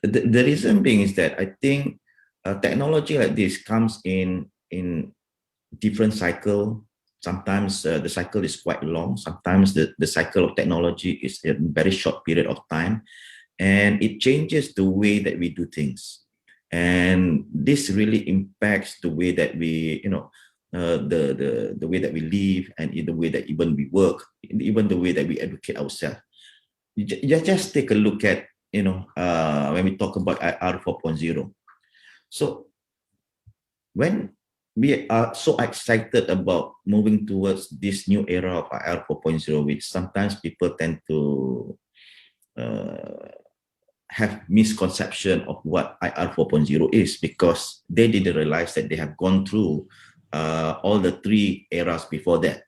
The reason being is that I think technology like this comes in different cycle. Sometimes the cycle is quite long. Sometimes the cycle of technology is a very short period of time, and it changes the way that we do things. And this really impacts the way that we, the way that we live, and in the way that even we work, even the way that we educate ourselves. Just take a look at, when we talk about IR 4.0. So when we are so excited about moving towards this new era of IR 4.0, which sometimes people tend to have misconception of what IR 4.0 is, because they didn't realize that they have gone through all the three eras before that.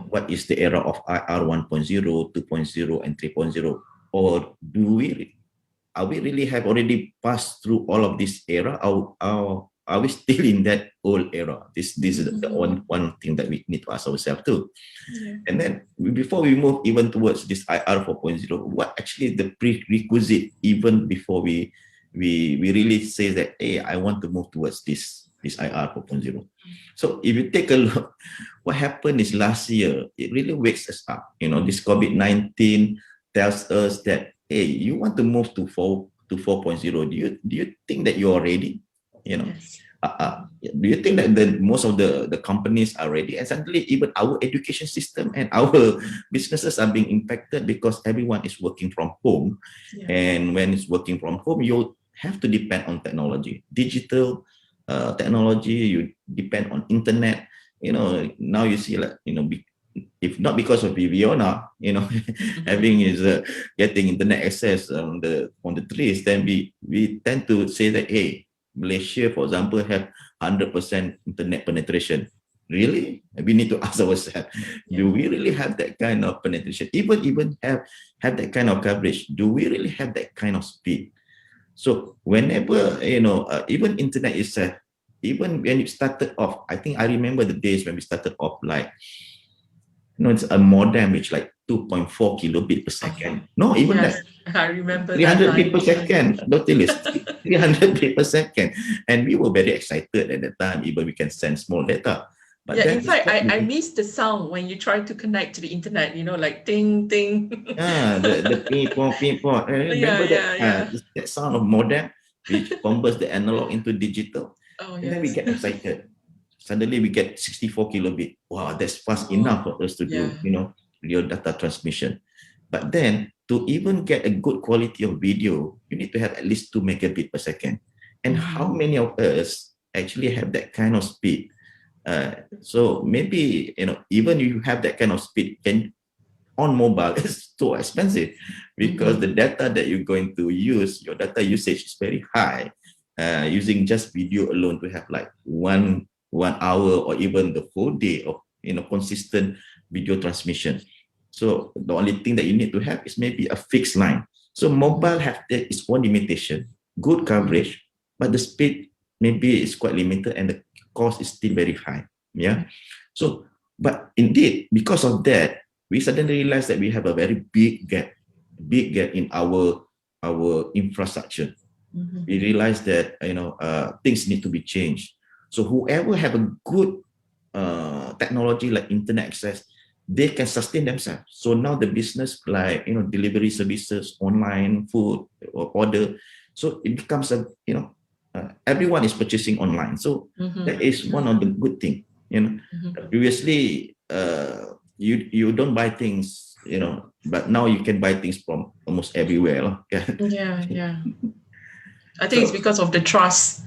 What is the era of IR 1.0, 2.0, and 3.0? Or are we really have already passed through all of this era? Are we still in that old era? This is the one thing that we need to ask ourselves too. Yeah. And then before we move even towards this IR 4.0, what actually the prerequisite even before we really say that, hey, I want to move towards this IR 4.0. So if you take a look, what happened is last year, it really wakes us up. This COVID-19 tells us that, hey, you want to move to 4.0. Do you think that you are ready? Yes. Do you think that most of the companies are ready? And suddenly even our education system and our businesses are being impacted because everyone is working from home. Yeah. And when it's working from home, you have to depend on technology, digital technology. You depend on internet. Now you see, like, if not because of Viviana, having getting internet access on the trees, then we tend to say that, hey, Malaysia, for example, have 100% internet penetration. Really? We need to ask ourselves, do we really have that kind of penetration? Even have that kind of coverage, do we really have that kind of speed? So whenever, even internet itself, even when it started off, I think I remember the days when we started off, like, it's a modem which like 2.4 kilobit per second. No, even yes, that. I remember 300 bit per second. Don't tell us 300 bit per second. And we were very excited at that time, even we can send small data. But yeah, in fact, I missed the sound when you try to connect to the internet, like ding, ding. The ping-pong. Remember that sound of modem, which converts the analog into digital. Oh, and then we get excited. Suddenly we get 64 kilobit. Wow, that's fast enough for us to do, real data transmission. But then to even get a good quality of video, you need to have at least 2 megabit per second. And how many of us actually have that kind of speed? So maybe, even if you have that kind of speed, on mobile, it's so expensive because the data that you're going to use, your data usage is very high. Using just video alone to have like one hour or even the whole day of consistent video transmission. So the only thing that you need to have is maybe a fixed line. So mobile have its own limitation, good coverage, but the speed maybe is quite limited and the cost is still very high. Yeah. So, but indeed, because of that, we suddenly realize that we have a very big gap in our infrastructure. We realize that things need to be changed. So whoever have a good technology like internet access, they can sustain themselves. So now the business like delivery services, online food or order, so it becomes everyone is purchasing online. So that is one of the good thing. Previously you don't buy things, but now you can buy things from almost everywhere. Yeah. I think it's because of the trust.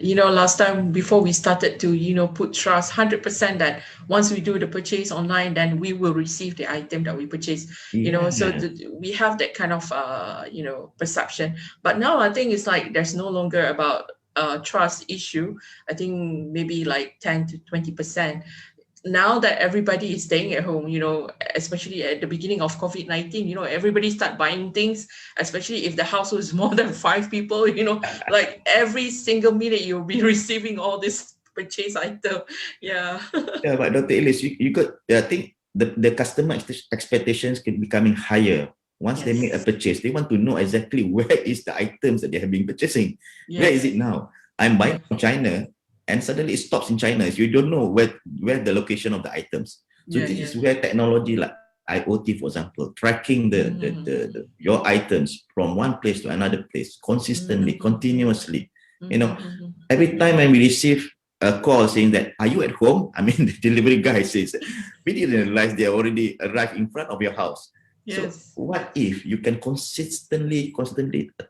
Last time before we started to, put trust 100% that once we do the purchase online, then we will receive the item that we purchase. So we have that kind of, perception. But now I think it's like there's no longer about trust issue. I think maybe like 10 to 20%. Now that everybody is staying at home, especially at the beginning of COVID-19, everybody start buying things, especially if the household is more than 5 people, like every single minute you'll be receiving all this purchase item. Yeah. But Dr. Ellis, you got, I think the customer expectations can becoming higher Once they make a purchase, they want to know exactly where is the items that they have been purchasing. Where is it now? I'm buying from China, and suddenly it stops in China. So you don't know where the location of the items. So this is where technology like IoT, for example, tracking your items from one place to another place consistently, continuously. Every time when we receive a call saying that, are you at home? I mean, the delivery guy says, we didn't realize they already arrived in front of your house. Yes. So what if you can constantly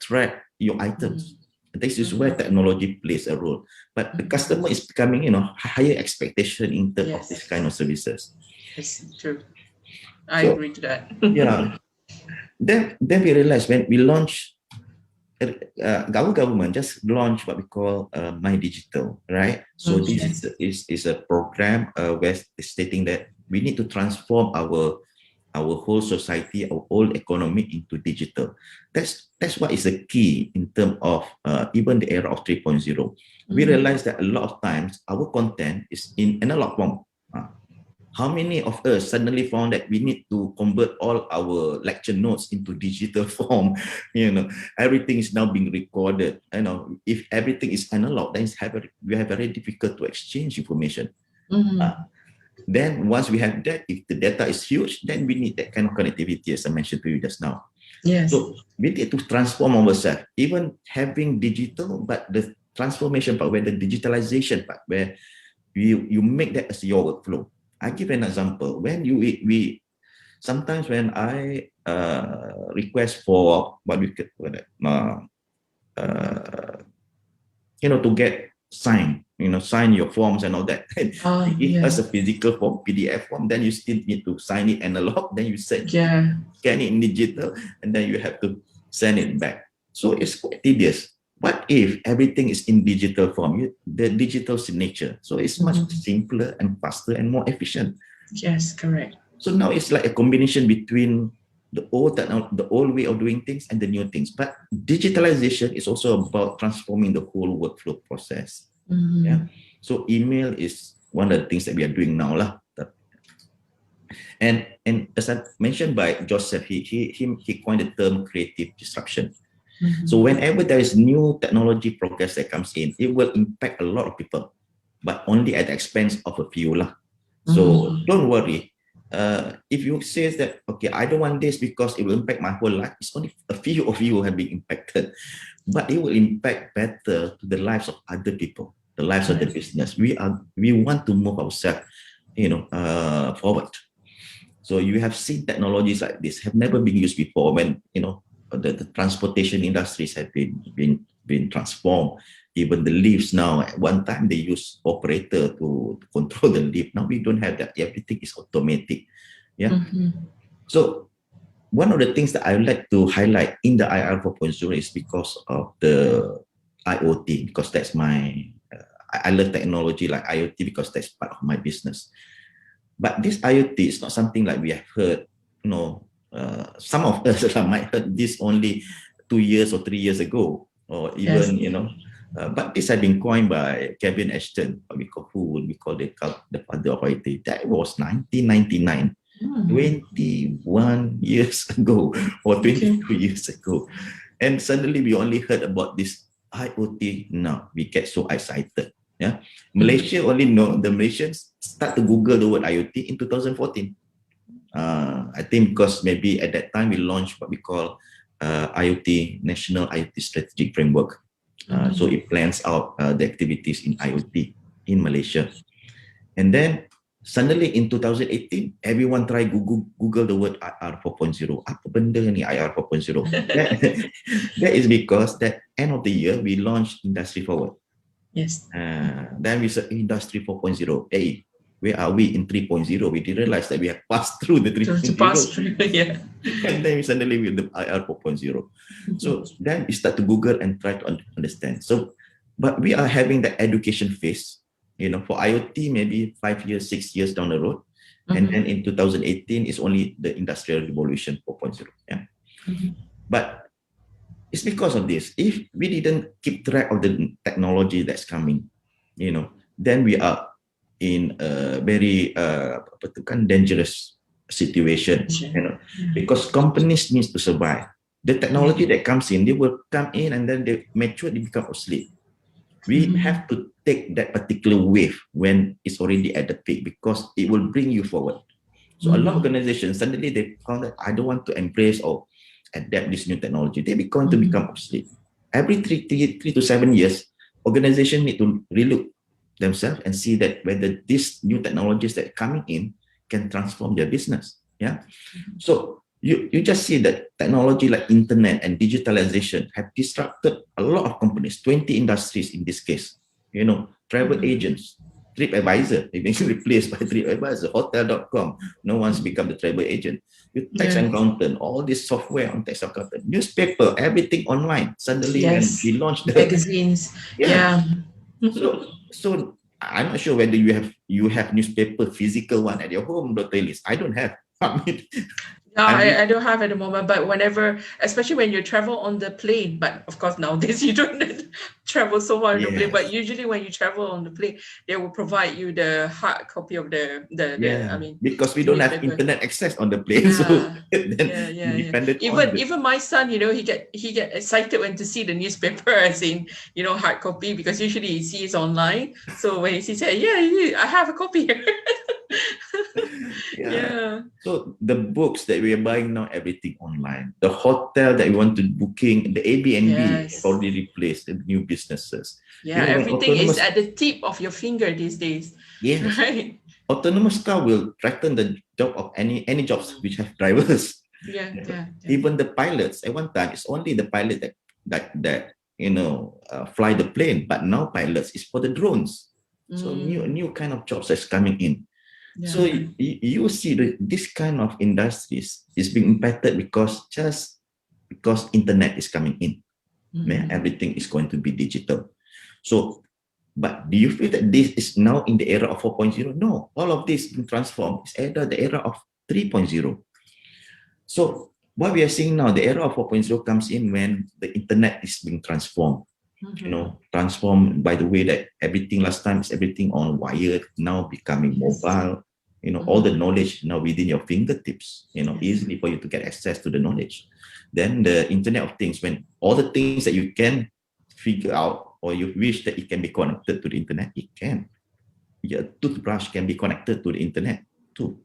track your items? This is where technology plays a role. But the customer is becoming, higher expectation in terms of this kind of services. Yes, true. I agree to that. Yeah. Then we realized when we launched, our government just launched what we call My Digital, right? So this is a program where it's stating that we need to transform our whole society, our whole economy into digital. That's what is the key in terms of even the era of 3.0. We realize that a lot of times our content is in analog form. How many of us suddenly found that we need to convert all our lecture notes into digital form? Everything is now being recorded. If everything is analog, then we have very difficult to exchange information. Then once we have that, if the data is huge, then we need that kind of connectivity, as I mentioned to you just now. Yes. So we need to transform ourselves, even having digital, but the transformation part, where the digitalization part, where you make that as your workflow. I give an example. When we sometimes when I request for what we could to get sign your forms and all that. They give us a physical form, PDF form, then you still need to sign it analog, then you scan it in digital, and then you have to send it back. So it's quite tedious. What if everything is in digital form, the digital signature? So it's much simpler and faster and more efficient. Yes, correct. So now it's like a combination between the old way of doing things and the new things. But digitalization is also about transforming the whole workflow process. Yeah. So email is one of the things that we are doing now, lah. And as I mentioned by Joseph, he coined the term creative disruption. So whenever there is new technology progress that comes in, it will impact a lot of people, but only at the expense of a few lah. So don't worry. If you say that, okay, I don't want this because it will impact my whole life, it's only a few of you have been impacted, but it will impact better to the lives of other people, the lives of the business. We want to move ourselves, forward. So you have seen technologies like this have never been used before. When the transportation industries have been transformed. Even the lifts now, at one time they use operator to control the lift. Now we don't have that. Everything is automatic. Yeah. So one of the things that I would like to highlight in the IR 4.0 is because of the IoT, because that's I love technology like IoT because that's part of my business. But this IoT is not something like we have heard, some of us might heard this only 2 years or 3 years ago, or even, but this had been coined by Kevin Ashton, we call the father of IoT. That was 1999, 21 years ago, or 22 years ago. And suddenly we only heard about this IoT now. We get so excited. Yeah, Malaysia only know, the Malaysians start to Google the word IoT in 2014. I think because maybe at that time we launched what we call IoT, National IoT Strategic Framework. So it plans out the activities in IoT in Malaysia. And then suddenly in 2018, everyone try Google the word IR 4.0. Apa benda ni IR 4.0? That is because that end of the year, we launched Industry Forward. Yes. Then we said Industry 4.0. Hey, where are we in 3.0? We didn't realize that we have passed through the 3.0. Yeah. And then suddenly with the IR 4.0. So then we start to Google and try to understand. So, but we are having the education phase, for IoT, maybe 5 years, 6 years down the road. And then in 2018, it's only the Industrial Revolution 4.0. Yeah. But it's because of this. If we didn't keep track of the technology that's coming, then we are in a very dangerous situation, because companies need to survive. The technology that comes in, they will come in and then they mature, they become obsolete. We have to take that particular wave when it's already at the peak, because it will bring you forward. So a lot of organizations, suddenly they found that I don't want to embrace or adapt this new technology. They're going to become obsolete. Every 3 to 7 years, organizations need to relook themselves and see that whether these new technologies that are coming in can transform their business. Yeah. So you just see that technology like internet and digitalization have disrupted a lot of companies, 20 industries in this case. Travel agents, TripAdvisor, they've been replaced by TripAdvisor, Hotel.com, no one's become the travel agent. With tax accountant, all this software on tax accountant, newspaper, everything online. Suddenly when we launched the magazines, So I'm not sure whether you have newspaper physical one at your home, Dr. Elise. I don't have. I don't have at the moment, but whenever, especially when you travel on the plane, but of course nowadays you don't travel so much on the plane, but usually when you travel on the plane, they will provide you the hard copy of the because we don't have internet access on the plane, so even my son, he get excited when to see the newspaper as in hard copy, because usually he sees online, so when he sees it, I have a copy here. So the books that we are buying now, everything online. The hotel that we want to booking, the Airbnb already replaced the new businesses. Everything is at the tip of your finger these days. Yes. Right. Autonomous car will threaten the job of any jobs which have drivers. Even the pilots. At one time, it's only the pilot that fly the plane, but now pilots is for the drones. So new kind of jobs that's coming in. So you see this kind of industries is being impacted because internet is coming in. Everything is going to be digital. So, but do you feel that this is now in the era of 4.0? No, all of this being transformed. It's either the era of 3.0. So what we are seeing now, the era of 4.0 comes in when the internet is being transformed. Transformed by the way that everything last time is everything on wired, now becoming mobile. All the knowledge now within your fingertips, easily for you to get access to the knowledge. Then the Internet of Things, when all the things that you can figure out or you wish that it can be connected to the internet, it can. Your toothbrush can be connected to the internet too.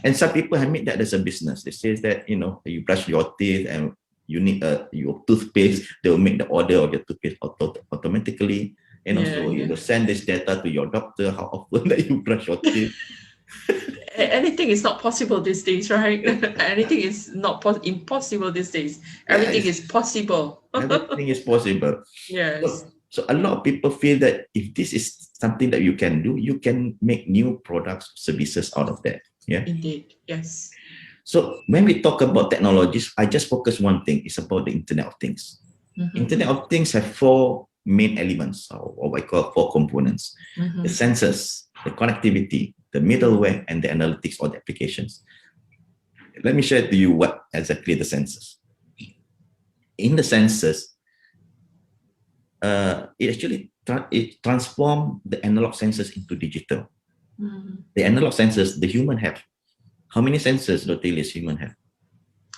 And some people have made that as a business. They say that, you brush your teeth and you need your toothpaste, they will make the order of your toothpaste automatically. So you will send this data to your doctor, how often that you brush your teeth. Anything is not possible these days, right? Anything is not impossible these days. Everything is possible. Everything is possible. Yes. So a lot of people feel that if this is something that you can do, you can make new products, services out of that. Yeah. Indeed. Yes. So when we talk about technologies, I just focus one thing. It's about the Internet of Things. Internet of Things have 4 main elements, or what I call 4 components. The sensors, the connectivity, the middleware, and the analytics or the applications. Let me share to you what exactly the sensors. In the sensors, it actually transforms the analog sensors into digital. The analog sensors, the human have. How many sensors, Dr. Elias, human have?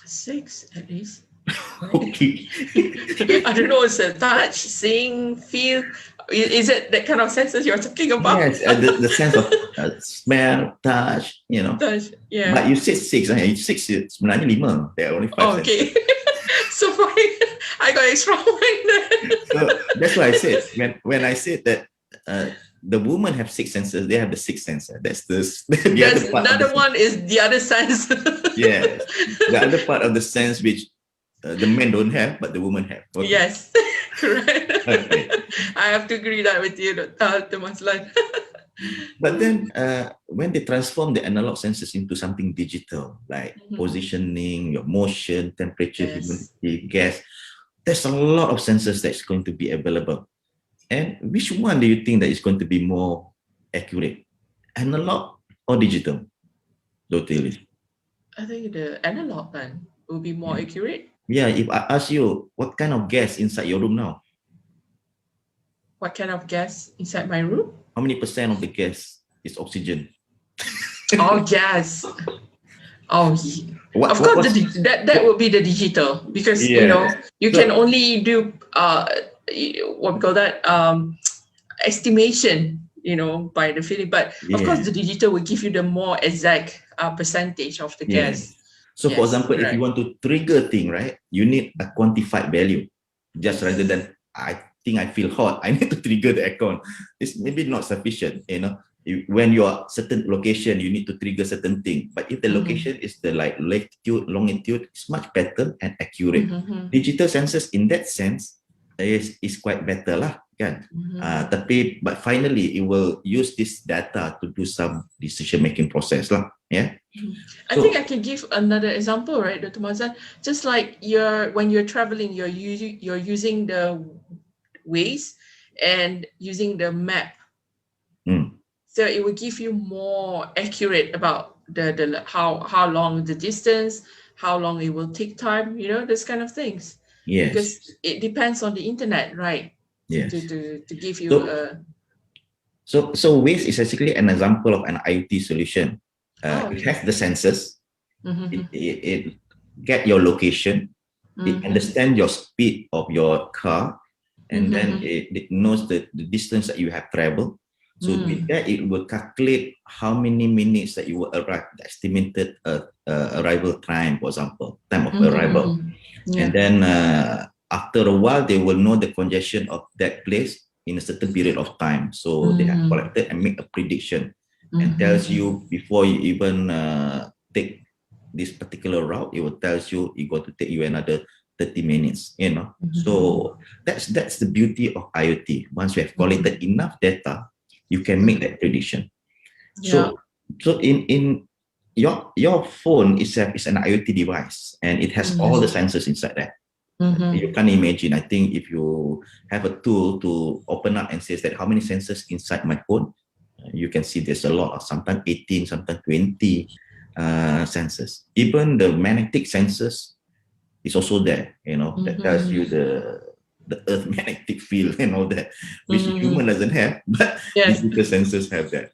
6 at least. Okay. I don't know, it's a touch, seeing, feel. Is it that kind of senses you're talking about? Yes, the sense of smell, touch, Touch, But you said 6, and 6 is sebenarnya 5. There are only 5 okay. So funny. I got extra one. So that's why I said, when I said that the women have 6 senses, they have the 6th sensor. That's the other part. Another one is the other sense. Yes, the other part of the sense which the men don't have, but the women have. Okay. Yes, correct. Okay. I have to agree that with you, Dr. Maslan. But then when they transform the analog sensors into something digital, like positioning, your motion, temperature, humidity, gas, there's a lot of sensors that's going to be available. And which one do you think that is going to be more accurate? Analog or digital? Totally. I think the analog one will be more accurate. Yeah, if I ask you, what kind of gas inside your room now? What kind of gas inside my room? How many % of the gas is oxygen? Oh yes. Oh, of course, that would be the digital, because you know you can only do what we call that estimation, you know, by the feeling. But of course, the digital will give you the more exact percentage of the gas. So for example, if you want to trigger thing, right, you need a quantified value, just rather than I think I feel hot, I need to trigger the aircon. It's maybe not sufficient, you know. When you are certain location, you need to trigger certain thing. But if the location is the like latitude, longitude, it's much better and accurate. Digital sensors in that sense is quite better lah, kan? Tapi but finally it will use this data to do some decision making process lah, yeah. I think I can give another example, right, Dr. Mazan? Just like when you're traveling, you're using the Waze and using the map. So it will give you more accurate about the how long the distance, how long it will take time, you know, this kind of things. Yes. Because it depends on the internet, right? Yes. To give you So Waze is basically an example of an IoT solution. It has the sensors. It get your location. It understands your speed of your car, and then it knows the distance that you have traveled. So with that, it will calculate how many minutes that you will arrive, the estimated arrival time, for example, time of arrival. And then after a while, they will know the congestion of that place in a certain period of time. So they have collected and make a prediction and tells you before you even take this particular route, it will tells you it's going to take you another 30 minutes, you know. So that's the beauty of IoT. Once you have collected enough data, you can make that prediction. So in your phone itself is an IoT device, and it has all the sensors inside there. You can imagine, I think if you have a tool to open up and says that how many sensors inside my phone, you can see there's a lot, sometimes 18, sometimes 20 sensors. Even the magnetic sensors is also there, you know, that tells you the earth magnetic field and all that, which human doesn't have, but digital sensors have that.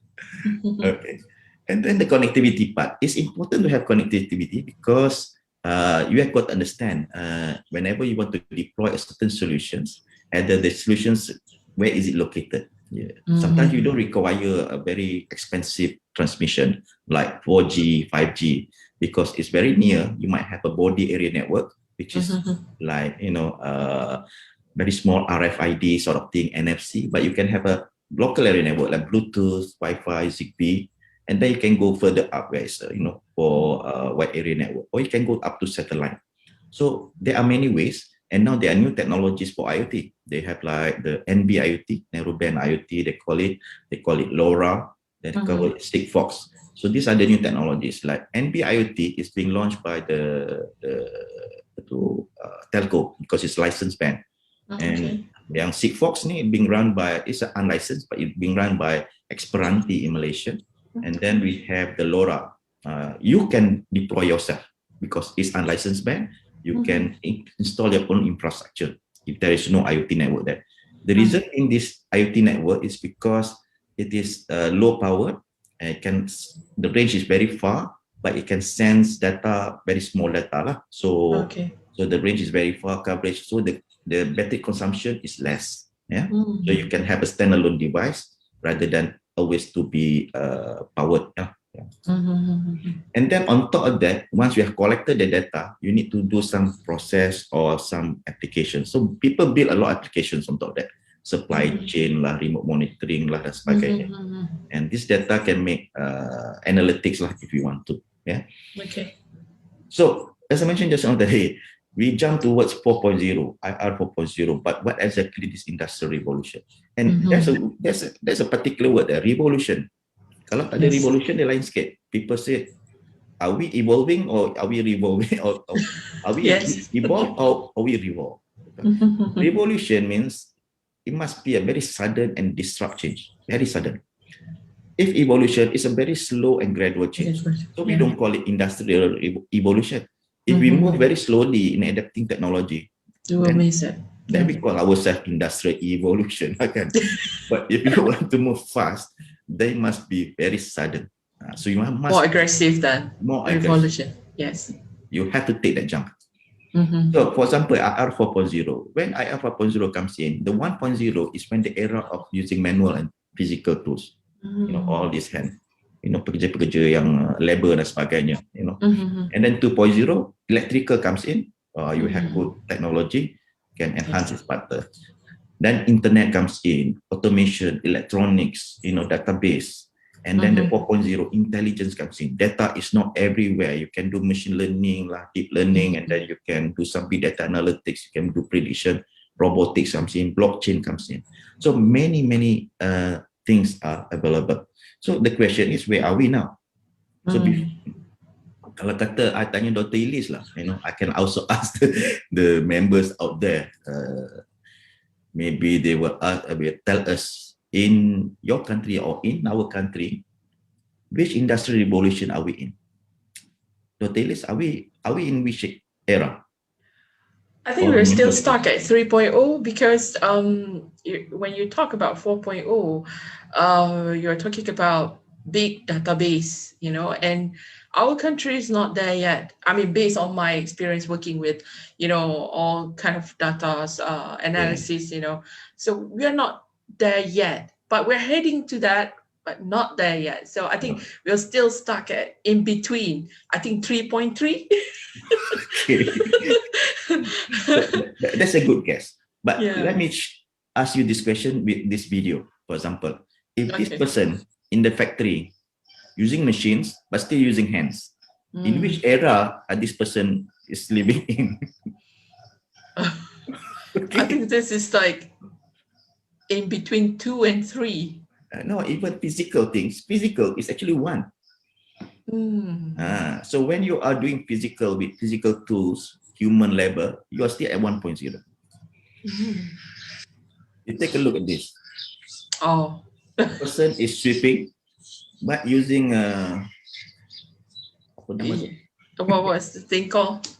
Okay. And then the connectivity part. It's important to have connectivity because you have got to understand whenever you want to deploy a certain solutions, either the solutions, where is it located? Sometimes you don't require a very expensive transmission like 4G, 5G, because it's very near. You might have a body area network, which is like, you know, very small RFID sort of thing, NFC, but you can have a local area network like Bluetooth, Wi-Fi, Zigbee, and then you can go further up where it's, you know, for wide area network, or you can go up to satellite. So there are many ways, and now there are new technologies for IoT. They have like the NB IoT, narrowband IoT, they call it LoRa, then they call it Sigfox. So these are the new technologies. Like NB IoT is being launched by the telco because it's licensed band. And yang Sigfox ni being run by, it's unlicensed, but it's being run by Esperanti in Malaysia. And then we have the LoRa. You can deploy yourself because it's unlicensed band. You can install your own infrastructure if there is no IoT network there. The reason in this IoT network is because it is low power. The range is very far, but it can sense data, very small data lah. So the range is very far coverage. So the battery consumption is less. Yeah. So you can have a standalone device rather than always to be powered. And then on top of that, once you have collected the data, you need to do some process or some application. So people build a lot of applications on top of that. Supply chain lah, remote monitoring lah, dan sebagainya. And this data can make analytics lah if you want to. Yeah. Okay. So as I mentioned just now today, we jump towards 4.0, IR 4.0, but what exactly is industrial revolution? And there's a particular word there, revolution. Kalau tak ada revolution, dia lain sikit. People say, are we evolving or are we revolving? Or are we evolve or are we revolve? Revolution means it must be a very sudden and disrupt change, very sudden. If evolution is a very slow and gradual change, so we don't call it industrial evolution. If we move very slowly in adapting technology, then we call ourselves industrial evolution. But if you want to move fast, they must be very sudden. So you must more aggressive than more revolution. aggressive. Yes. You have to take that jump. Mm-hmm. So, for example, IR 4.0, when IR 4.0 comes in, the 1.0 is when the era of using manual and physical tools, you know, all this hand, you know, pekerja-pekerja yang labor dan sebagainya, you know. And then 2.0, electrical comes in, you have good technology, can enhance it further. Then internet comes in, automation, electronics, you know, database. And then the 4.0 intelligence comes in. Data is not everywhere. You can do machine learning, deep learning, and then you can do some big data analytics. You can do prediction. Robotics comes in. Blockchain comes in. So many things are available. So the question is, where are we now? So kalau kata I tanya Dr. Ilis lah, you know, I can also ask the members out there. Maybe they will tell us, in your country or in our country, which industrial revolution are we in? Dr. Ilis, are we in which era? I think we're still stuck at 3.0 because when you talk about 4.0, you're talking about big database, you know, and our country is not there yet. I mean, based on my experience working with, you know, all kind of data analysis, you know, so we're not there yet, but we're heading to that, but not there yet. So I think we're still stuck at in between. I think 3.3. That's a good guess. But let me ask you this question with this video. For example, if this person in the factory using machines but still using hands, in which era this person is living in? I think this is like in between 2 and 3. No, even physical things. Physical is actually 1. So when you are doing physical with physical tools, human labor, you are still at 1.0. You take a look at this. The person is sweeping, but using what was the thing called?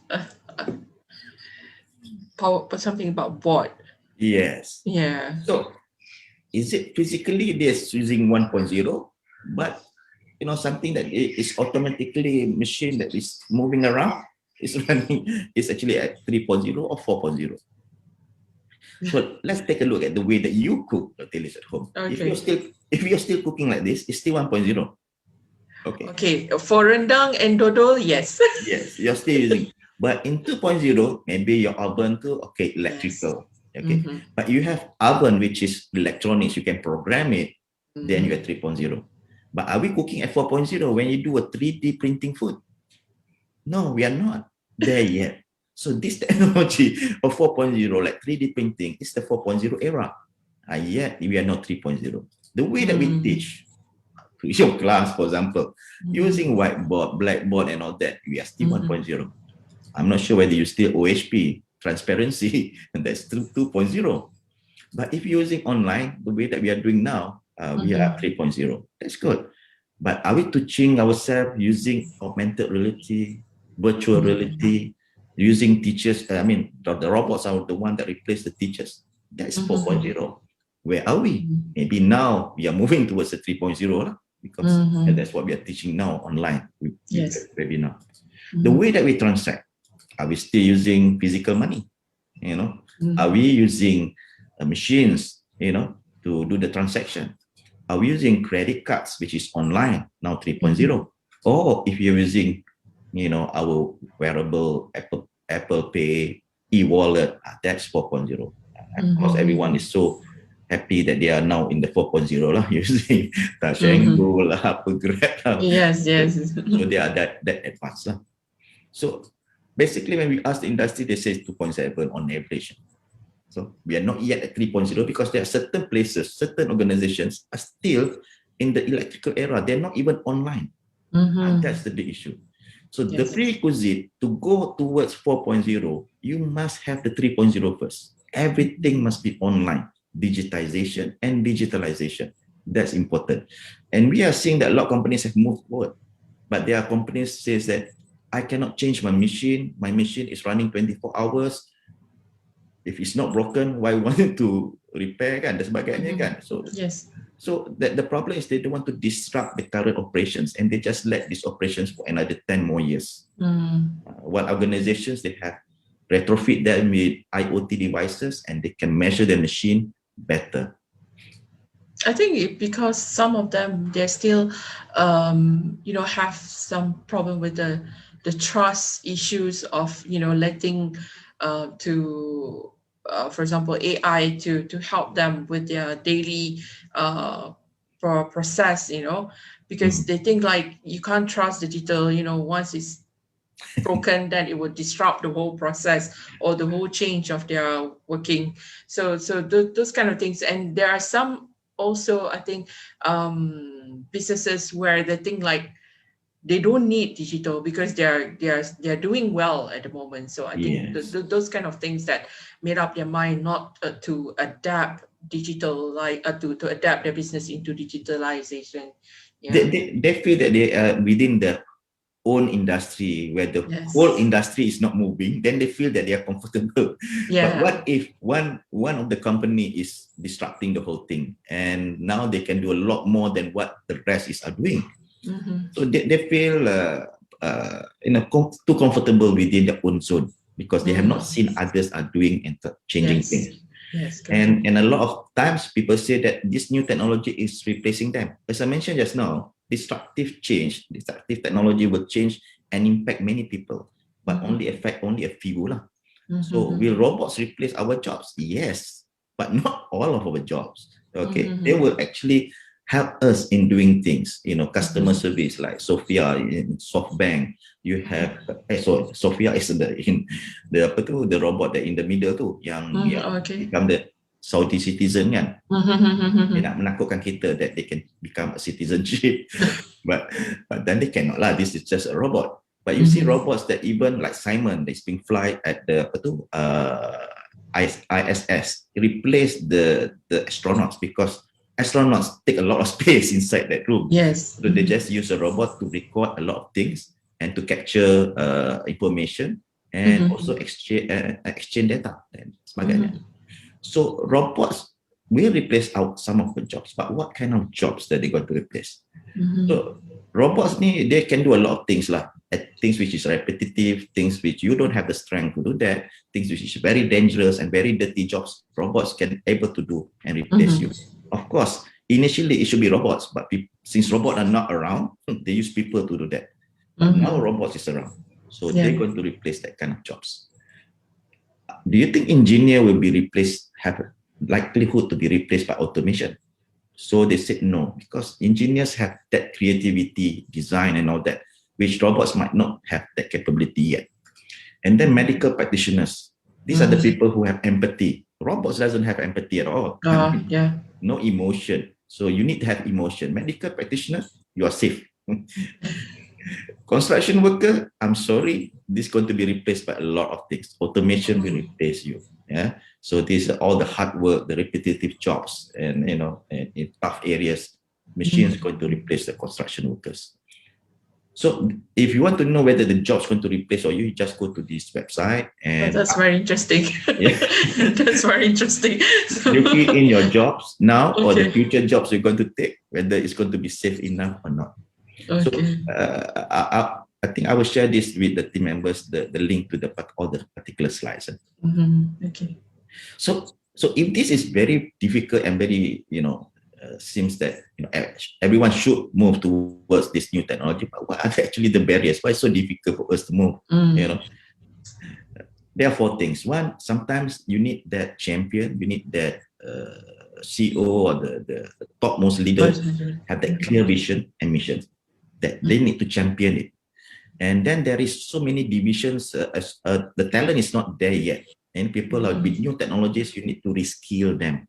Something about board. Yes. Yeah. So is it physically they're using 1.0, but you know, something that is automatically machine that is moving around is running is actually at 3.0 or 4.0. So let's take a look at the way that you cook at home. If you're still cooking like this, it's still 1.0. Okay. For rendang and dodol, yes. Yes, you're still using. But in 2.0, maybe your oven too, electrical. Okay. But you have oven which is electronics, you can program it, then you're at 3.0. But are we cooking at 4.0 when you do a 3D printing food? No, we are not there yet. So this technology of 4.0, like 3D printing, is the 4.0 era. Yet we are not 3.0. The way that we teach, your class, for example, using whiteboard, blackboard, and all that, we are still 1.0. I'm not sure whether you still OHP, transparency, and that's 2.0. But if you're using online, the way that we are doing now, we are 3.0. That's good. But are we teaching ourselves using augmented reality, virtual reality, using teachers? I mean, the robots are the one that replace the teachers. That's 4.0. Where are we? Maybe now we are moving towards the 3.0 because that's what we are teaching now online with webinar. The way that we transact, are we still using physical money? You know, are we using machines, you know, to do the transaction? Are we using credit cards, which is online now 3.0? Or if you're using, you know, our wearable Apple Pay, e-wallet, that's 4.0. Of course, everyone is so happy that they are now in the 4.0 lah, using Touch and Go lah, Grab lah. Yes. So they are that advanced lah. So basically, when we ask the industry, they say 2.7 on average. So we are not yet at 3.0 because there are certain places, certain organizations are still in the electrical era. They're not even online. And that's the big issue. So the prerequisite to go towards 4.0, you must have the 3.0 first. Everything must be online, digitization and digitalization. That's important. And we are seeing that a lot of companies have moved forward. But there are companies say that I cannot change my machine. My machine is running 24 hours. If it's not broken, why want it to repair kan? Dan sebagainya kan? So So the problem is they don't want to disrupt the current operations, and they just let these operations for another 10 more years. While organizations, they have retrofit them with IoT devices, and they can measure the machine better. I think because some of them, they're still, have some problem with the trust issues of, letting for example, AI to help them with their daily process, because they think like you can't trust digital, once it's broken, then it would disrupt the whole process or the whole change of their working. So those kind of things. And there are some also, I think, businesses where they think like they don't need digital because they're doing well at the moment. So I think those kind of things that made up their mind not to adapt digital, like to adapt their business into digitalization. Yeah. They feel that they are within the own industry where the whole industry is not moving, then they feel that they are comfortable. But what if one of the company is disrupting the whole thing, and now they can do a lot more than what the rest are doing? So they feel too comfortable within their own zone because they have not seen others are doing and changing things. Yes, and a lot of times people say that this new technology is replacing them. As I mentioned just now, disruptive technology will change and impact many people, but only affect only a few. So will robots replace our jobs? Yes, but not all of our jobs. Okay, they will actually help us in doing things, customer service, like Sophia in SoftBank. You have Sophia is the robot that in the middle tu yang become the Saudi citizen kan. Dia nak menakutkan kita that they can become a citizenship. but then they cannot lah. This is just a robot. But you see robots that even like Simon, that's being fly at the ISS, replace the astronauts because astronauts take a lot of space inside that room. Yes. So they just use a robot to record a lot of things and to capture information and also exchange data dan sebagainya. So robots will replace out some of the jobs, but what kind of jobs that they're going to replace? So robots they can do a lot of things lah. Things which is repetitive, things which you don't have the strength to do that, things which is very dangerous and very dirty jobs, robots can able to do and replace you. Of course, initially it should be robots, but since robots are not around, they use people to do that. But now robots is around, so they're going to replace that kind of jobs. Do you think engineer will be replaced, have likelihood to be replaced by automation? So they said no, because engineers have that creativity, design and all that, which robots might not have that capability yet. And then medical practitioners, these are the people who have empathy. Robots doesn't have empathy at all. No emotion. So you need to have emotion. Medical practitioners, you are safe. Construction worker, I'm sorry, this is going to be replaced by a lot of things. Automation will replace you. Yeah. So these are all the hard work, the repetitive jobs, and in tough areas, machines are going to replace the construction workers. So if you want to know whether the job's going to replace or you just go to this website and that's very interesting. That's very interesting. You key in your jobs now or the future jobs you're going to take, whether it's going to be safe enough or not. So I think I will share this with the team members, the link to all the particular slides. Okay. So if this is very difficult and very, seems that everyone should move towards this new technology, but what are actually the barriers? Why is it so difficult for us to move? There are four things. One, sometimes you need that champion, you need that CEO or the topmost leaders have that clear vision and mission that they need to champion it. And then there is so many divisions. The talent is not there yet, and people are with new technologies. You need to reskill them.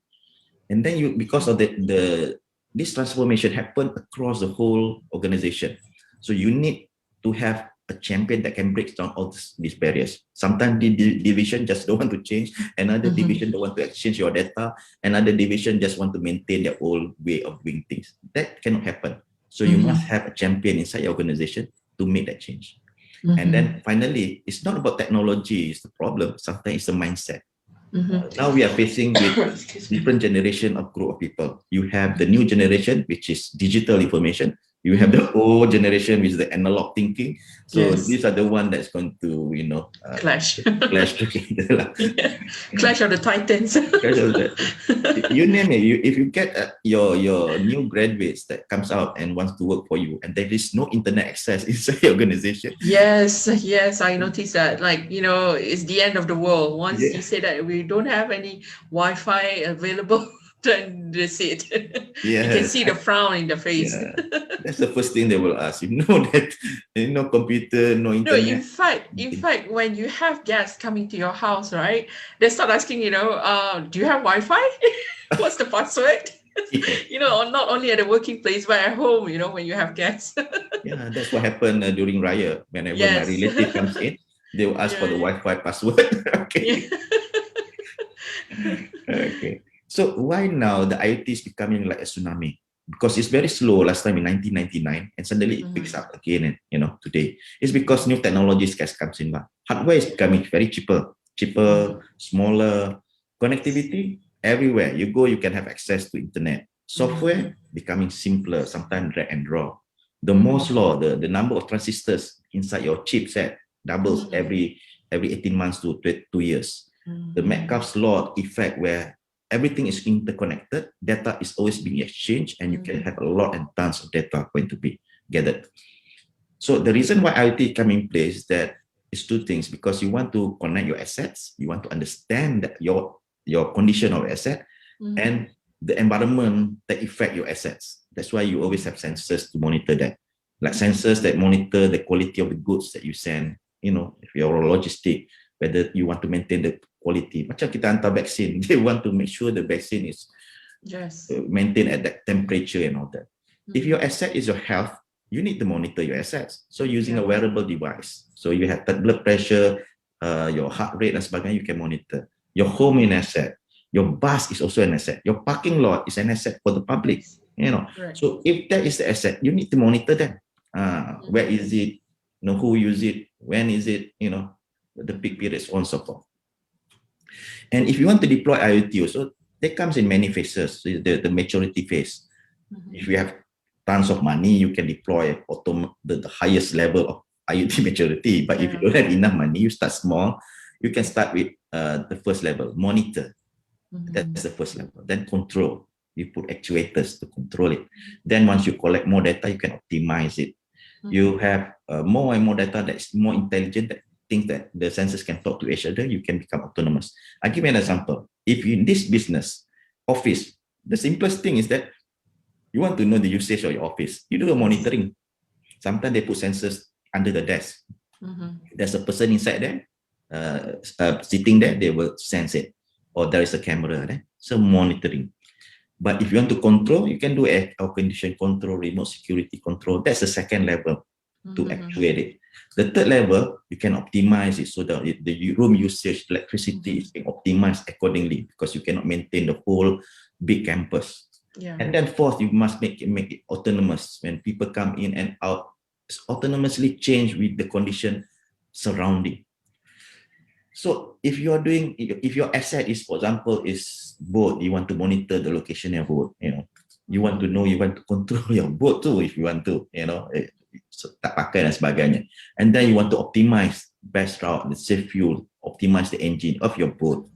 And then because of this transformation happened across the whole organization. So you need to have a champion that can break down all these barriers. Sometimes the division just don't want to change. Another division don't want to exchange your data. Another division just want to maintain their old way of doing things. That cannot happen. So you must have a champion inside your organization to make that change. And then finally, it's not about technology is the problem. Sometimes it's the mindset. Now we are facing with different generation of group of people. You have the new generation, which is digital information. You have the old generation, which is the analog thinking. So these are the one that's going to, clash together. Clash of the Titans. You name it. If you get your new graduates that comes out and wants to work for you, and there is no internet access inside your organization. Yes, I noticed that. Like, it's the end of the world. Once you say that we don't have any Wi-Fi available, then that's it. You can see the frown in the face. That's the first thing they will ask. You know that no computer, no internet. No, in fact, when you have guests coming to your house, right? They start asking, do you have Wi-Fi? What's the password? Not only at the working place, but at home, when you have guests. Yeah, that's what happened during Raya. Whenever my relative comes in, they will ask for the Wi-Fi password. Okay. Okay. So why now the IoT is becoming like a tsunami? Because it's very slow last time in 1999, and suddenly it picks up again. And today it's because new technologies comes in. Hardware is becoming very cheaper, smaller. Connectivity everywhere you go, you can have access to internet. Software becoming simpler, sometimes drag and drop. The Moore's law, the number of transistors inside your chipset doubles every 18 months to 2 years. The Metcalfe's law effect, where everything is interconnected, data is always being exchanged, and you can have a lot and tons of data going to be gathered. So the reason why IoT come in place is that it's two things, because you want to connect your assets, you want to understand that your condition of asset and the environment that affect your assets. That's why you always have sensors to monitor that, like sensors that monitor the quality of the goods that you send. If you're a logistic, whether you want to maintain the quality. Macam kita hantar vaksin, they want to make sure the vaccine is maintained at that temperature and all that. If your asset is your health, you need to monitor your assets. So using a wearable device, so you have blood pressure, your heart rate and sebagainya, you can monitor. Your home is an asset. Your bus is also an asset. Your parking lot is an asset for the public. So if that is the asset, you need to monitor them. Where is it? Who use it? When is it? The peak periods, so on and so forth. And if you want to deploy IoT also, that comes in many phases. The maturity phase. If you have tons of money, you can deploy the highest level of IoT maturity. But if you don't have enough money, you start small. You can start with the first level, monitor. That's the first level. Then control. You put actuators to control it. Then once you collect more data, you can optimize it. You have more and more data that's more intelligent, that things that the sensors can talk to each other, you can become autonomous. I'll give you an example. If in this business, office, the simplest thing is that you want to know the usage of your office. You do a monitoring. Sometimes they put sensors under the desk. There's a person inside there, sitting there, they will sense it. Or there is a camera there. So monitoring. But if you want to control, you can do air condition control, remote security control. That's the second level to actuate it. The third level, you can optimize it so that the room usage, electricity is being optimized accordingly, because you cannot maintain the whole big campus. And then fourth, you must make it autonomous. When people come in and out, it's autonomously change with the condition surrounding. So if you are doing, if your asset is, for example, is boat, you want to monitor the location of boat, you want to know, you want to control your boat too, if you want to, tak pakai dan sebagainya. And then you want to optimize best route, the safe fuel, optimize the engine of your boat.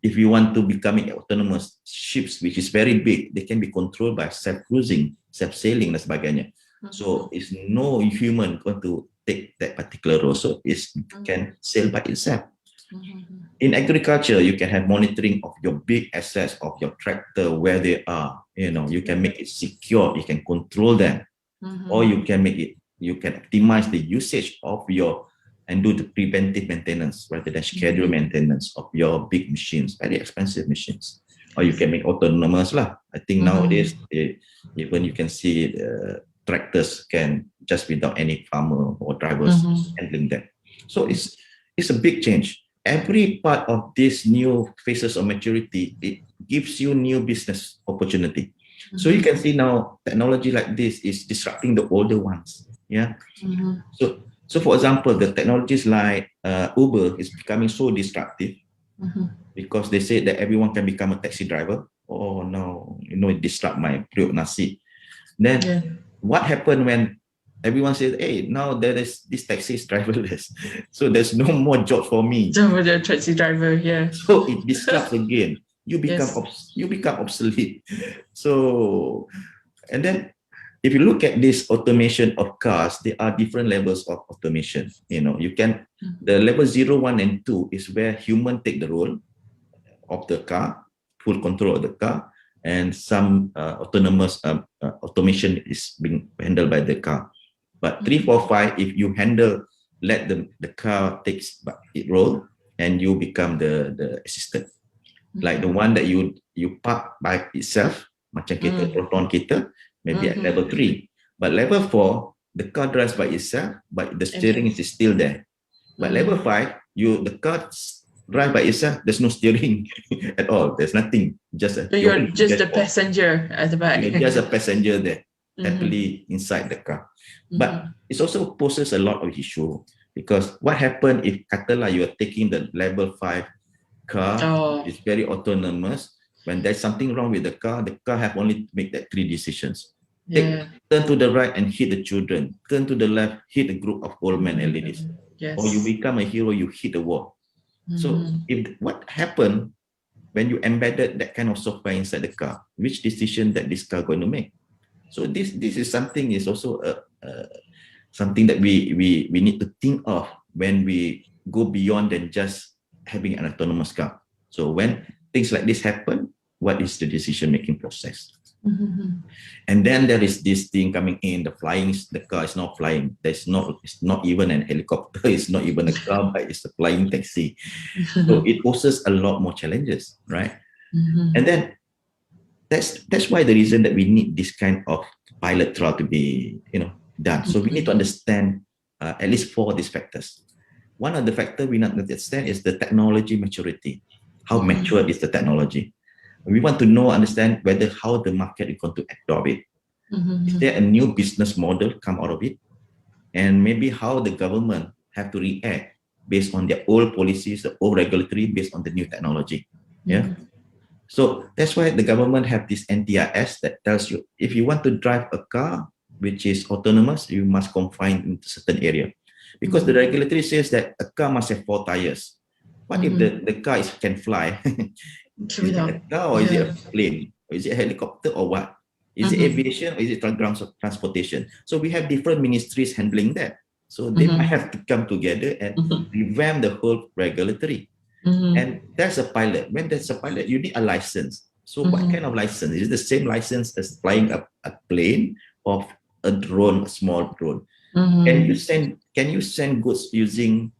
If you want to become autonomous ships, which is very big, they can be controlled by self-cruising, self-sailing dan sebagainya. So it's no human going to take that particular role. So it can sail by itself. In agriculture, you can have monitoring of your big assets, of your tractor, where they are. You can make it secure. You can control them, or you can make it. You can optimize the usage of your and do the preventive maintenance rather than scheduled maintenance of your big machines, very expensive machines. Or you can make autonomous lah. I think nowadays, even you can see tractors can just without any farmer or drivers handling them. So it's a big change. Every part of these new phases of maturity, it gives you new business opportunity. So you can see now technology like this is disrupting the older ones. So for example, the technologies like Uber is becoming so disruptive because they say that everyone can become a taxi driver. Oh no, it disrupt my periuk nasi. Then what happened when everyone says, hey, now there is this taxi is driverless, so there's no more job for me. The taxi driver, So it disrupts again. You become obsolete. So, and then if you look at this automation of cars, there are different levels of automation. You can the level 0, 1, and 2 is where human take the role of the car, full control of the car, and some autonomous automation is being handled by the car. But 3, 4, 5, if you let the car takes its role, and you become the assistant, like the one that you park by itself, macam kita proton kita, maybe at level 3. But level 4, the car drives by itself, but the steering is still there. But level 5, the car drive by itself, there's no steering at all. There's nothing. You're just a passenger at the back. You're just a passenger there, happily inside the car. But it also poses a lot of issue, because what happens if katalah you are taking the level 5 car, is very autonomous. When there's something wrong with the car have only to make that 3 decisions. Turn to the right and hit the children. Turn to the left, hit a group of old men and ladies. Or you become a hero, you hit the wall. So what happened when you embedded that kind of software inside the car? Which decision that this car going to make? So this is something is also something that we need to think of when we go beyond than just having an autonomous car. So when things like this happen, what is the decision-making process? And then there is this thing coming in, the car is not flying. It's not even an helicopter, it's not even a car, but it's a flying taxi. So it poses a lot more challenges, right? And then that's why the reason that we need this kind of pilot trial to be done. So we need to understand at least 4 of these factors. One of the factors we need to understand is the technology maturity. How mature is the technology? We want to understand how the market is going to adopt it. Is there a new business model come out of it? And maybe how the government have to react based on their old policies, the old regulatory based on the new technology. So that's why the government have this NTIS that tells you, if you want to drive a car which is autonomous, you must confine into certain area. Because the regulatory says that a car must have 4 tires. What if the car can fly? Is it a car or is it a plane? Or is it a helicopter or what? Is it aviation or is it ground transportation? So we have different ministries handling that. So they might have to come together and revamp the whole regulatory. And that's a pilot. When there's a pilot, you need a license. So what kind of license? Is it the same license as flying a plane or a drone, a small drone? Can you send goods using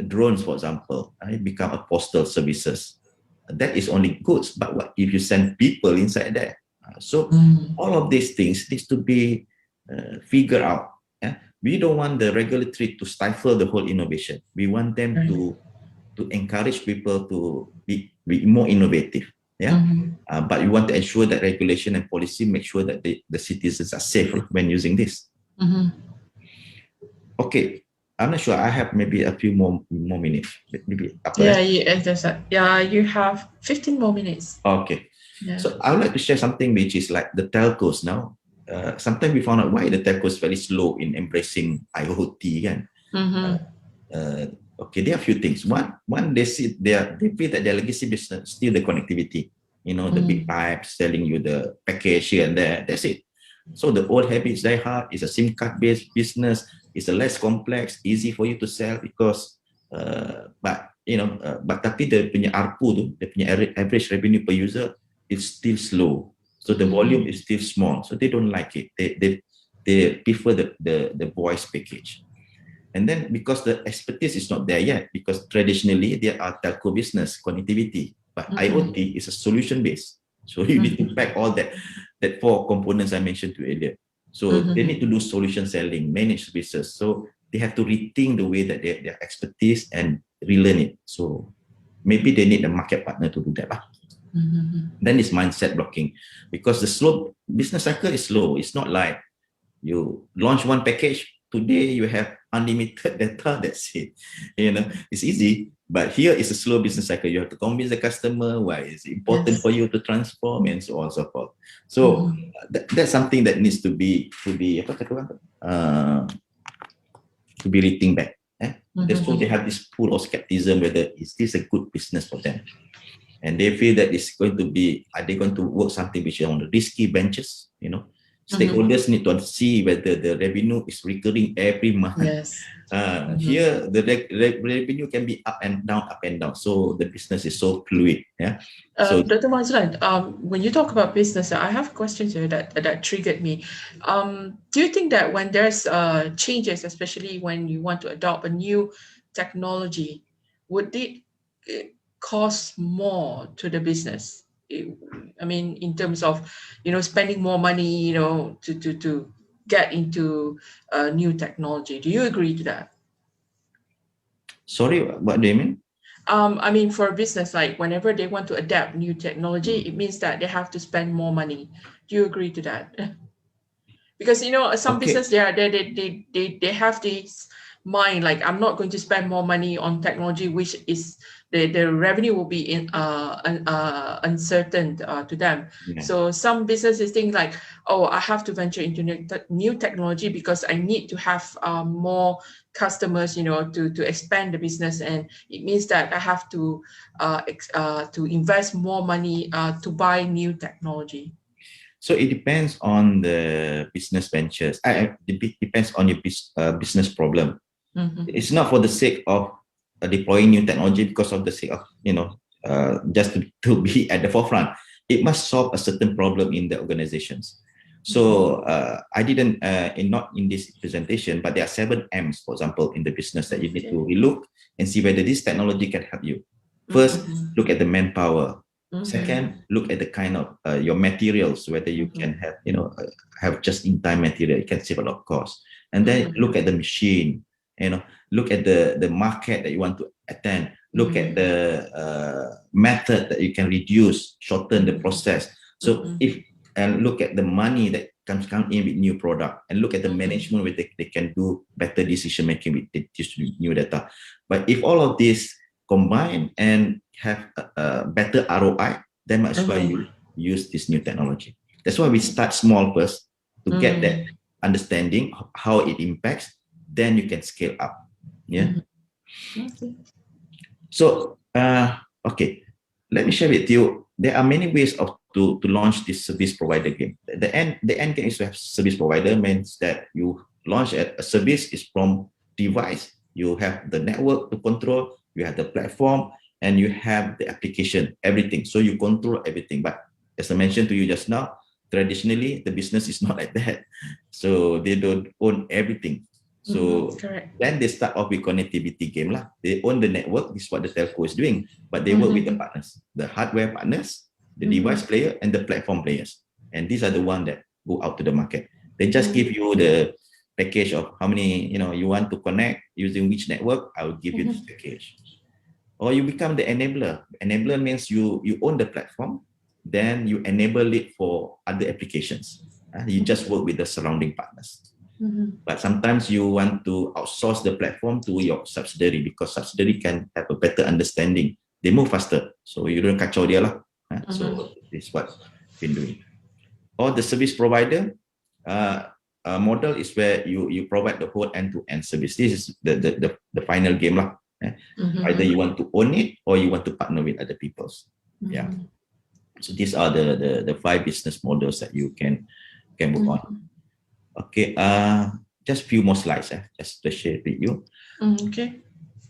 drones, for example? Become a postal services. That is only goods, but what if you send people inside there? So all of these things needs to be figured out. We don't want the regulatory to stifle the whole innovation. We want them to encourage people to be more innovative. But we want to ensure that regulation and policy make sure that the citizens are safe when using this. Okay, I'm not sure. I have maybe a few more minutes. Maybe you have 15 more minutes. Okay. So I would like to share something which is like the telcos now. Sometimes we found out why the telcos very slow in embracing IoT. Okay, there are a few things. One they feel that their legacy business still the connectivity. The big pipes selling you the package here and there. That's it. So the old habits die hard. It's a SIM card based business. It's a less complex, easy for you to sell because but tapi dia punya ARPU tu, dia punya average revenue per user is still slow. So the volume is still small. So they don't like it. They prefer the voice package. And then because the expertise is not there yet, because traditionally there are telco business connectivity, but IoT is a solution based. So you need to pack all that 4 components I mentioned to you earlier. So they need to do solution selling, manage services. So they have to rethink the way that their expertise and relearn it. So maybe they need a market partner to do that. Then it's mindset blocking, because the slow business cycle is slow. It's not like you launch one package, today you have unlimited data, that's it. It's easy, but here is a slow business cycle. You have to convince the customer why it's important for you to transform and so on and so forth. So that's something that needs to be rethink back. So they have this pool of skepticism whether is this a good business for them, and they feel that it's going to be, are they going to work something which is on the risky benches? Stakeholders need to see whether the revenue is recurring every month. Here the revenue can be up and down, so the business is so fluid. So Dr. Mazlan, when you talk about business, I have questions here that triggered me. Do you think that when there's changes, especially when you want to adopt a new technology, would it cost more to the business? I mean, in terms of, spending more money, to get into new technology. Do you agree to that? Sorry, what do you mean? I mean, for a business, like whenever they want to adapt new technology, it means that they have to spend more money. Do you agree to that? Because some business they have this mind, like, I'm not going to spend more money on technology, which is the revenue will be uncertain to them. So some businesses think like, oh, I have to venture into new technology because I need to have more customers, to expand the business, and it means that I have to invest more money to buy new technology. So it depends on the business ventures. It depends on your business problem. It's not for the sake of deploying new technology because of the sake of, just to be at the forefront. It must solve a certain problem in the organizations. So I didn't, not in this presentation, but there are 7 M's, for example, in the business that you need to relook and see whether this technology can help you. First, look at the manpower. Second, look at the kind of your materials, whether you can have, have just-in-time material. It can save a lot of cost. And then look at the machine, look at the market that you want to attend. Look at the method that you can reduce, shorten the process. So and look at the money that come in with new product, and look at the management where they can do better decision making with this new data. But if all of this combine and have a better ROI, then that's why you use this new technology. That's why we start small first to get that understanding of how it impacts. Then you can scale up. So let me share with you. There are many ways to launch this service provider game. The end game is to have service provider, means that you launch a service is from device. You have the network to control, you have the platform, and you have the application, everything. So you control everything. But as I mentioned to you just now, traditionally the business is not like that. So they don't own everything. So then they start off with connectivity game lah. They own the network. This is what the telco is doing, but they work with the partners, the hardware partners, the device player, and the platform players. And these are the ones that go out to the market. They just give you the package of how many you want to connect using which network. I will give you this package. Or you become the enabler. Enabler means you own the platform, then you enable it for other applications. You just work with the surrounding partners. But sometimes you want to outsource the platform to your subsidiary, because subsidiary can have a better understanding. They move faster, so you don't kacau dia lah. So this is what we've been doing. Or the service provider model is where you provide the whole end-to-end service. This is the final game lah. Either you want to own it or you want to partner with other peoples. So these are the 5 business models that you can work on. Okay, just few more slides, just to share with you.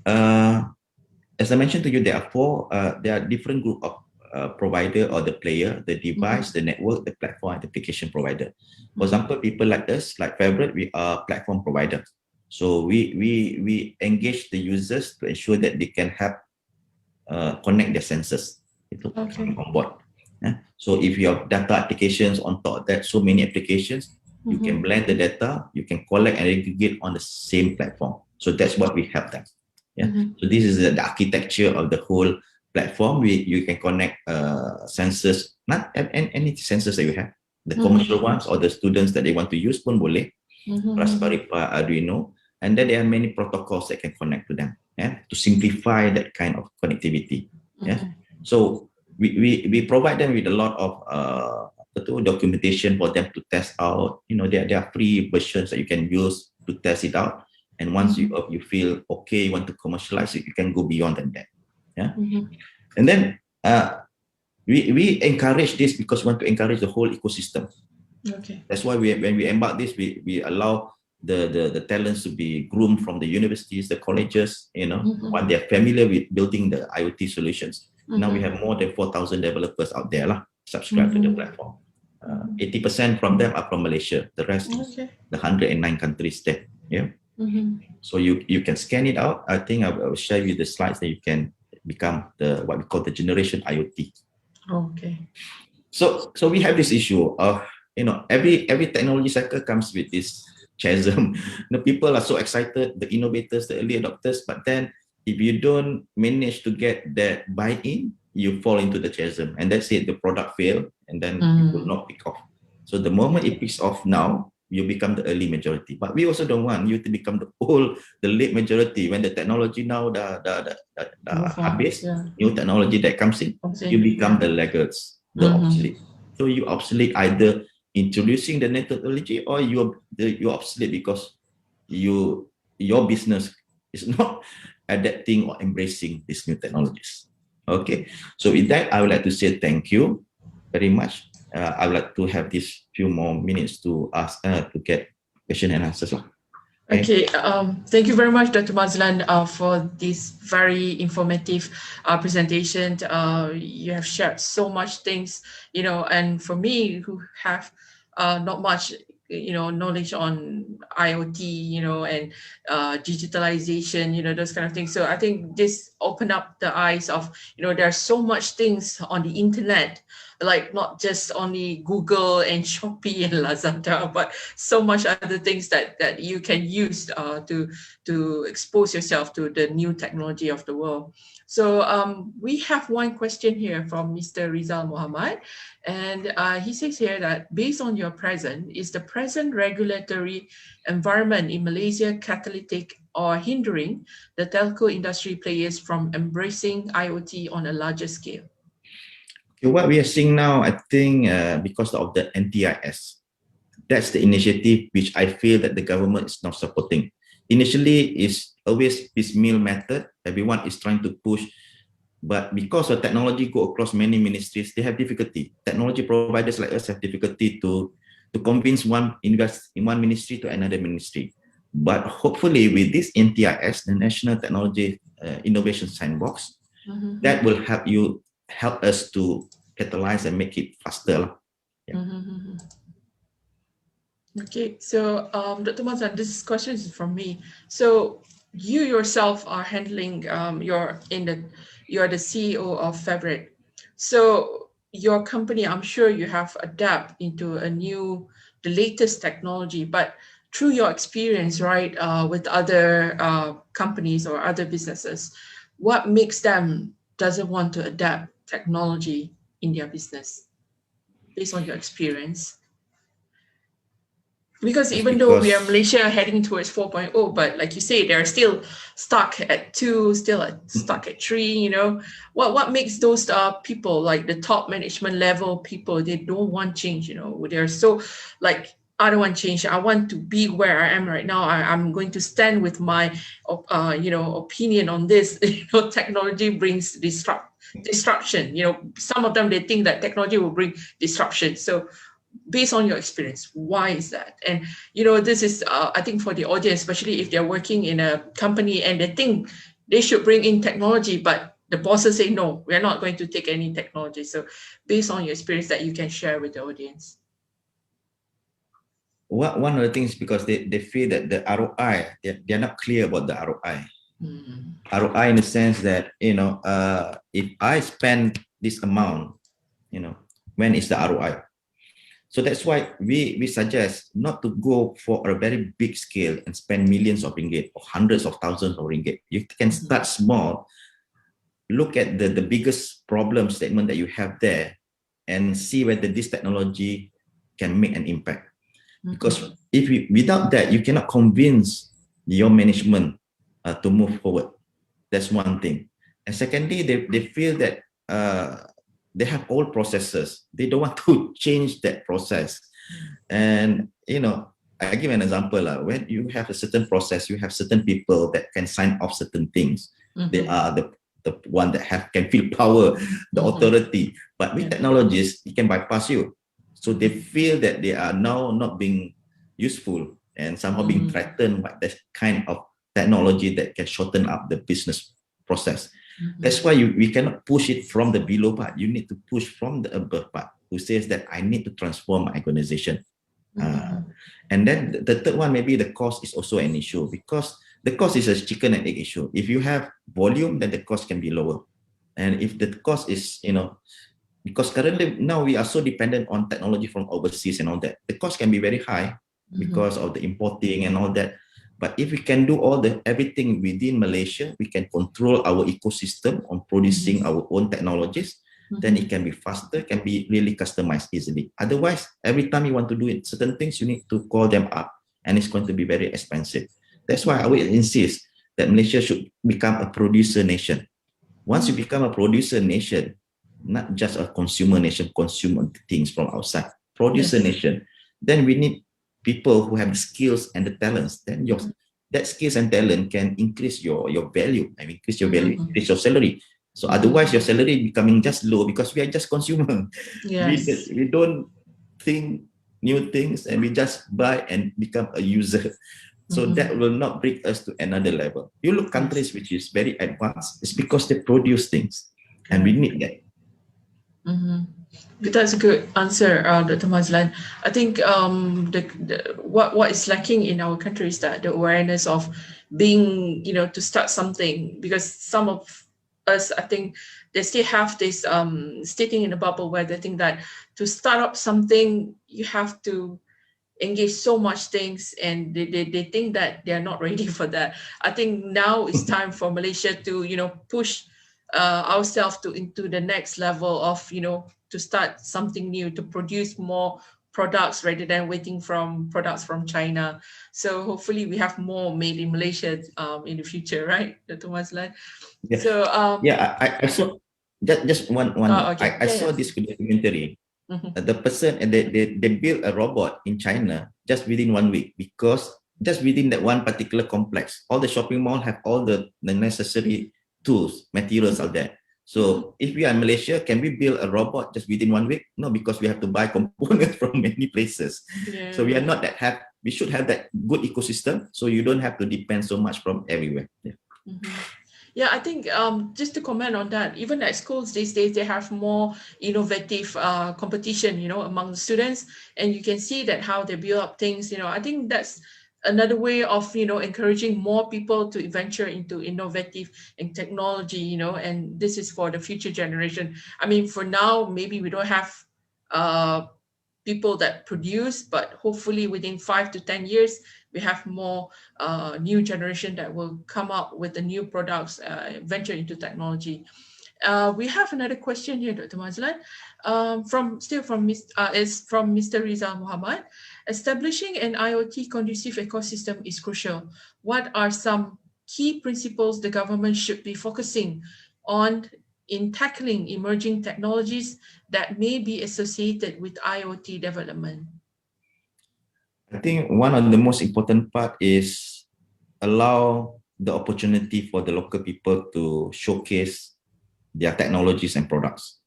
As I mentioned to you, there are different group of provider or the player, the device, the network, the platform, and the application provider. For example, people like us, like Favoriot, we are platform provider. So we engage the users to ensure that they can have connect their sensors on board. So if you have data applications on top of that, so many applications, you can blend the data, you can collect and aggregate on the same platform. So that's what we help them. So this is the architecture of the whole platform. You can connect sensors, not any sensors that you have, the commercial ones or the students that they want to use pun boleh. Raspberry Pi, Arduino, and then there are many protocols that can connect to them, to simplify that kind of connectivity. So we provide them with a lot of documentation for them to test out. There are free versions that you can use to test it out. And once you feel okay, you want to commercialize it, you can go beyond than that. And then we encourage this because we want to encourage the whole ecosystem. That's why when we embark this, we allow the talents to be groomed from the universities, the colleges, when they're familiar with building the IoT solutions. Now we have more than 4,000 developers out there subscribe to the platform. 80% from them are from Malaysia. The rest is the 109 countries there. So you can scan it out. I think I will share you the slides that you can become what we call the generation IoT. So we have this issue of every technology cycle comes with this CHASM. People are so excited, the innovators, the early adopters, but then if you don't manage to get that buy-in, you fall into the CHASM, and that's it. The product fail, and then it will not pick off. So the moment it picks off now, you become the early majority. But we also don't want you to become the late majority. When the technology now the habis, new technology that comes in, you become the laggards, the obsolete. So you obsolete either introducing the new technology, or you're obsolete because your business is not adapting or embracing these new technologies. Okay, so with that, I would like to say thank you very much. I would like to have these few more minutes to ask to get question and answers. Okay, thank you very much, Dr. Mazlan, for this very informative presentation. You have shared so much things, and for me who have not much, knowledge on IoT, and digitalization, those kind of things. So I think this opened up the eyes of, there are so much things on the internet, like not just only Google and Shopee and Lazada, but so much other things that you can use to expose yourself to the new technology of the world. So we have one question here from Mr. Rizal Muhammad, and he says here that based on your is the present regulatory environment in Malaysia catalytic or hindering the telco industry players from embracing IoT on a larger scale? What we are seeing now, I think because of the NTIS, that's the initiative which I feel that the government is not supporting. Initially, it's always piecemeal method. Everyone is trying to push, but because the technology go across many ministries, they have difficulty. Technology providers like us have difficulty to convince one invest in one ministry to another ministry. But hopefully, with this NTIS, the National Technology Innovation Sandbox, that will help us to catalyze and make it faster. Okay, so Dr. Mazlan, this question is from me. So you yourself are handling you're the CEO of Favoriot. So your company, I'm sure you have adapted into the latest technology, but through your experience, right, with other companies or other businesses, what makes them doesn't want to adapt technology in their business based on your experience? Because even though we are Malaysia heading towards 4.0, but like you say, they're still stuck at 2, stuck at 3, what makes those people, like the top management level people, they don't want change, they're so like, I don't want change. I want to be where I am right now. I'm going to stand with my, opinion on this. Technology brings disruption. Some of them, they think that technology will bring disruption. So based on your experience, why is that? And, this is, I think for the audience, especially if they're working in a company and they think they should bring in technology, but the bosses say, no, we're not going to take any technology. So based on your experience that you can share with the audience. One of the things, because they feel that the ROI, they're not clear about the ROI. ROI in the sense that, if I spend this amount, when is the ROI? So that's why we suggest not to go for a very big scale and spend millions of ringgit or hundreds of thousands of ringgit. You can start small, look at the biggest problem statement that you have there and see whether this technology can make an impact. Because without that, you cannot convince your management to move forward. That's one thing. And secondly, they feel that they have old processes. They don't want to change that process. And I give an example. When you have a certain process, you have certain people that can sign off certain things. They are the one that can feel power, the authority. But with technologies, it can bypass you. So they feel that they are now not being useful and somehow being threatened by that kind of technology that can shorten up the business process. That's why we cannot push it from the below part. You need to push from the above part, who says that I need to transform my organization. And then the third one, maybe the cost is also an issue, because the cost is a chicken and egg issue. If you have volume, then the cost can be lower. And if the cost is, because currently now we are so dependent on technology from overseas and all that, the cost can be very high because of the importing and all that. But if we can do everything within Malaysia, we can control our ecosystem on producing our own technologies, then it can be faster, can be really customized easily. Otherwise, every time you want to do certain things, you need to call them up, and it's going to be very expensive. That's why I will insist that Malaysia should become a producer nation. Once you become a producer nation, not just a consumer nation, consume things from outside, producer nation, then we need people who have the skills and the talents. Then that skills and talent can increase your value, and increase your value, increase your salary. So otherwise, your salary becoming just low because we are just consumer. Yes. We don't think new things, and we just buy and become a user. So that will not bring us to another level. You look countries which is very advanced, it's because they produce things, and we need that. That's a good answer, Dr. Mazlan. I think what is lacking in our country is that the awareness of being, to start something, because some of us, I think, they still have this sitting in a bubble where they think that to start up something, you have to engage so much things, and they think that they are not ready for that. I think now it's time for Malaysia to, push ourselves into the next level of, to start something new, to produce more products rather than waiting from products from China. So hopefully we have more made in Malaysia in the future, right, Dr. Mazlan? Yeah. So I saw just one. okay. I saw this documentary. The person, and they built a robot in China just within 1 week, because just within that one particular complex, all the shopping mall have all the necessary tools, materials out there. So if we are in Malaysia, can we build a robot just within 1 week? No, because we have to buy components from many places. So we are not that we should have that good ecosystem, so you don't have to depend so much from everywhere. Yeah, I think just to comment on that, even at schools these days, they have more innovative competition, among the students, and you can see that how they build up things. I think that's another way of, encouraging more people to venture into innovative and technology, and this is for the future generation. I mean, for now, maybe we don't have people that produce, but hopefully within 5 to 10 years, we have more new generation that will come up with the new products, venture into technology. We have another question here, Dr. Mazlan, from Mr. Rizal Muhammad. Establishing an IoT conducive ecosystem is crucial. What are some key principles the government should be focusing on in tackling emerging technologies that may be associated with IoT development? I think one of the most important part is allow the opportunity for the local people to showcase their technologies and products.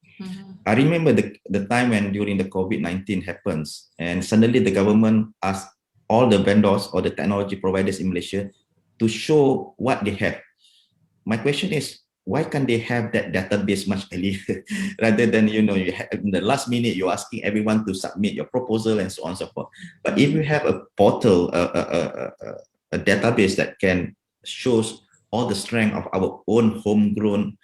I remember the time when during the COVID-19 happens, and suddenly the government asked all the vendors or the technology providers in Malaysia to show what they have. My question is, why can't they have that database much earlier rather than, you have, in the last minute, you're asking everyone to submit your proposal and so on and so forth. But if you have a portal, a database that can shows all the strength of our own homegrown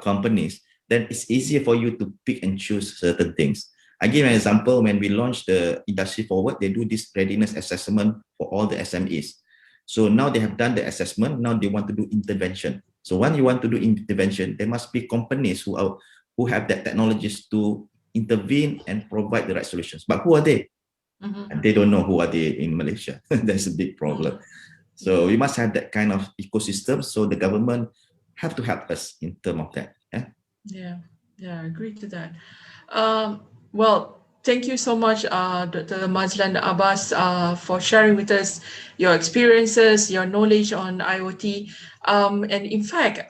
companies, then it's easier for you to pick and choose certain things. I give an example. When we launched the Industry Forward, they do this readiness assessment for all the SMEs. So now they have done the assessment. Now they want to do intervention. So when you want to do intervention, there must be companies who have that technologies to intervene and provide the right solutions. But who are they? and they don't know who are they in Malaysia. That's a big problem. So we must have that kind of ecosystem. So the government have to help us in terms of that. Yeah, I agree to that. Well, thank you so much, Dr. Mazlan Abbas, for sharing with us your experiences, your knowledge on IoT. And in fact,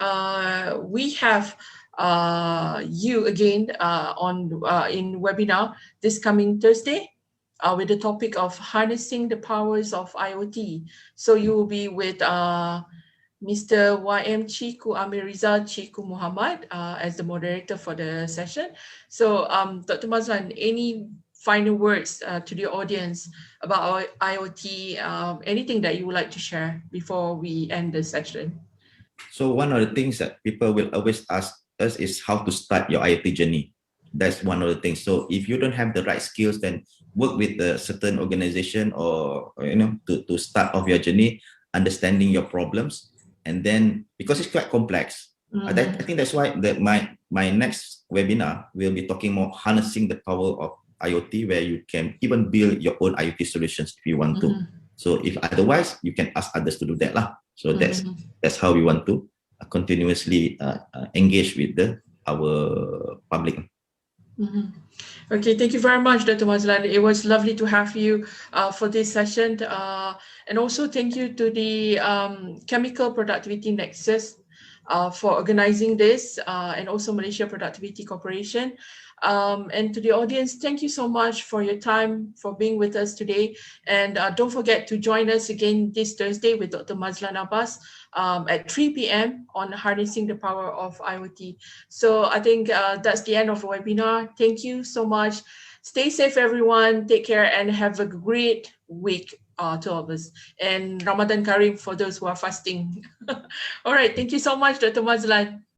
we have you again in webinar this coming Thursday with the topic of harnessing the powers of IoT. So you will be with Mr. Y.M. Chiku Amiriza Chiku Muhammad as the moderator for the session. So Dr. Mazlan, any final words to the audience about IoT, anything that you would like to share before we end the session? So one of the things that people will always ask us is how to start your IoT journey. That's one of the things. So if you don't have the right skills, then work with a certain organization or to start off your journey, understanding your problems. And then, because it's quite complex, I think that's why my next webinar will be talking more harnessing the power of IoT, where you can even build your own IoT solutions if you want to. So if otherwise, you can ask others to do that lah. So that's how we want to continuously engage with our public. Okay, thank you very much, Dr. Mazlan. It was lovely to have you for this session. And also thank you to the Chemical Productivity Nexus for organizing this, and also Malaysia Productivity Corporation. And to the audience, thank you so much for your time, for being with us today. And don't forget to join us again this Thursday with Dr. Mazlan Abbas at 3 p.m. on harnessing the power of IoT. So I think that's the end of the webinar. Thank you so much. Stay safe, everyone. Take care and have a great week to all of us. And Ramadan Kareem for those who are fasting. All right. Thank you so much, Dr. Mazlan.